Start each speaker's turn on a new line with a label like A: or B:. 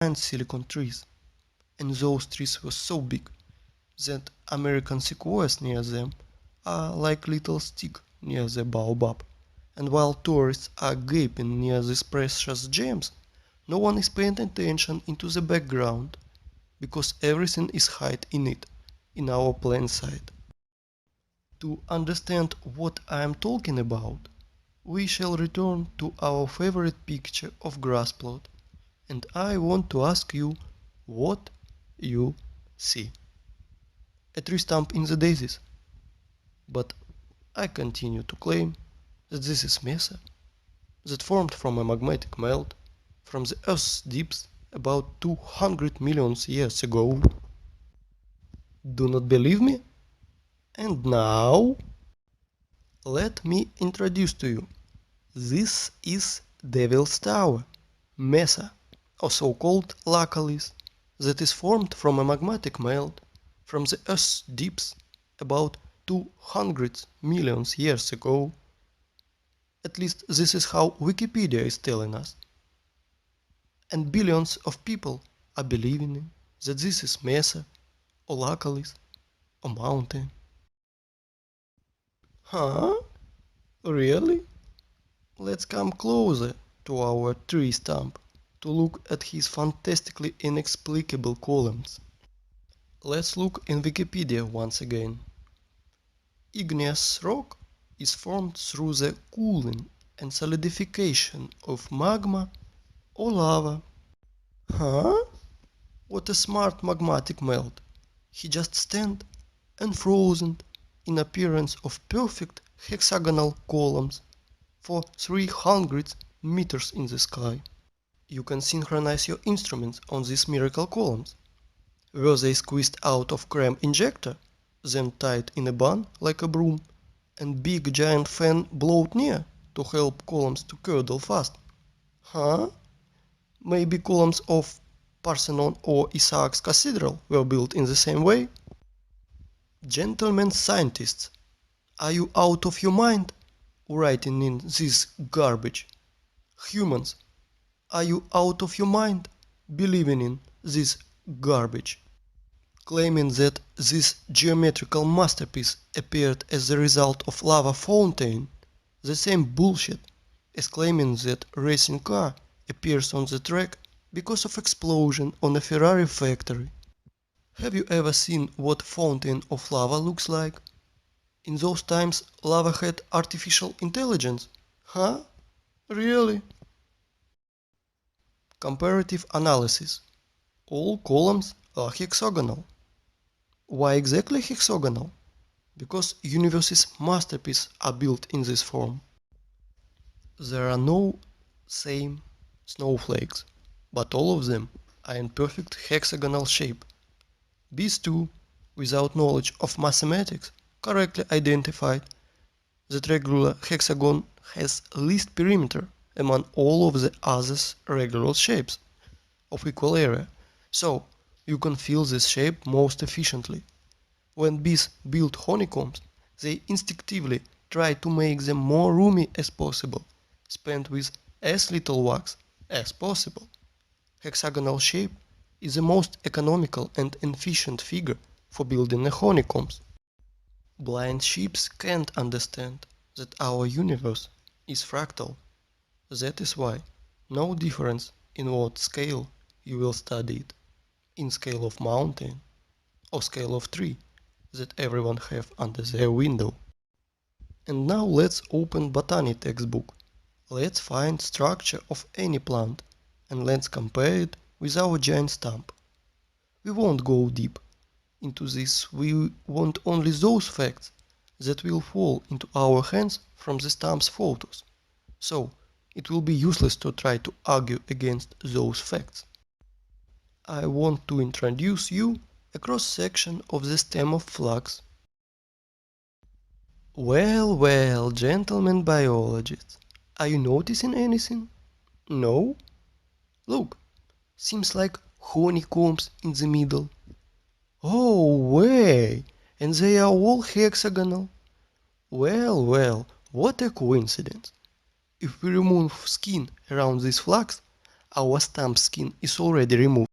A: giant silicon trees, and those trees were so big that American sequoias near them are like little sticks near the baobab. And while tourists are gaping near these precious gems, no one is paying attention into the background, because everything is hid in it, in our plain sight. To understand what I am talking about, we shall return to our favorite picture of grass plot, and I want to ask you what you see. A tree stump in the daisies. But I continue to claim that this is mesa that formed from a magmatic melt from the Earth's deeps about 200 million years ago. Do not believe me? And now, let me introduce to you. This is Devil's Tower, mesa, or so-called lacalith, that is formed from a magmatic melt from the Earth's deeps about 200 million years ago. At least this is how Wikipedia is telling us. And billions of people are believing in that this is mesa, or lacalith, or mountain. Huh? Really? Let's come closer to our tree stump to look at his fantastically inexplicable columns. Let's look in Wikipedia once again. Igneous rock is formed through the cooling and solidification of magma or lava. Huh? What a smart magmatic melt. He just stand and frozen in appearance of perfect hexagonal columns for 300 meters in the sky. You can synchronize your instruments on these miracle columns. Were they squeezed out of cram injector, then tied in a bun like a broom, and big giant fan blowed near to help columns to curdle fast? Huh? Maybe columns of Parthenon or Isaac's Cathedral were built in the same way? Gentlemen scientists, are you out of your mind writing in this garbage? Humans, are you out of your mind believing in this garbage? Claiming that this geometrical masterpiece appeared as the result of lava fountain, the same bullshit as claiming that racing car appears on the track because of explosion on a Ferrari factory. Have you ever seen what fountain of lava looks like? In those times lava had artificial intelligence. Huh? Really? Comparative analysis. All columns are hexagonal. Why exactly hexagonal? Because universe's masterpieces are built in this form. There are no same snowflakes, but all of them are in perfect hexagonal shape. These two, without knowledge of mathematics, correctly identified that regular hexagon has least perimeter among all of the other regular shapes of equal area, so you can fill this shape most efficiently. When bees build honeycombs, they instinctively try to make them more roomy as possible, spent with as little wax as possible. Hexagonal shape is the most economical and efficient figure for building a honeycombs. Blind sheep can't understand that our universe is fractal. That is why no difference in what scale you will study it, in scale of mountain or scale of tree that everyone have under their window. And now let's open botany textbook. Let's find structure of any plant and let's compare it with our giant stump. We won't go deep into this, we want only those facts that will fall into our hands from the stump's photos. So it will be useless to try to argue against those facts. I want to introduce you a cross-section of the stem of flax. Well, gentlemen biologists, are you noticing anything? No? Look, seems like honeycombs in the middle. Oh, way! And they are all hexagonal. Well, what a coincidence. If we remove skin around this flax, Our stump skin is already removed.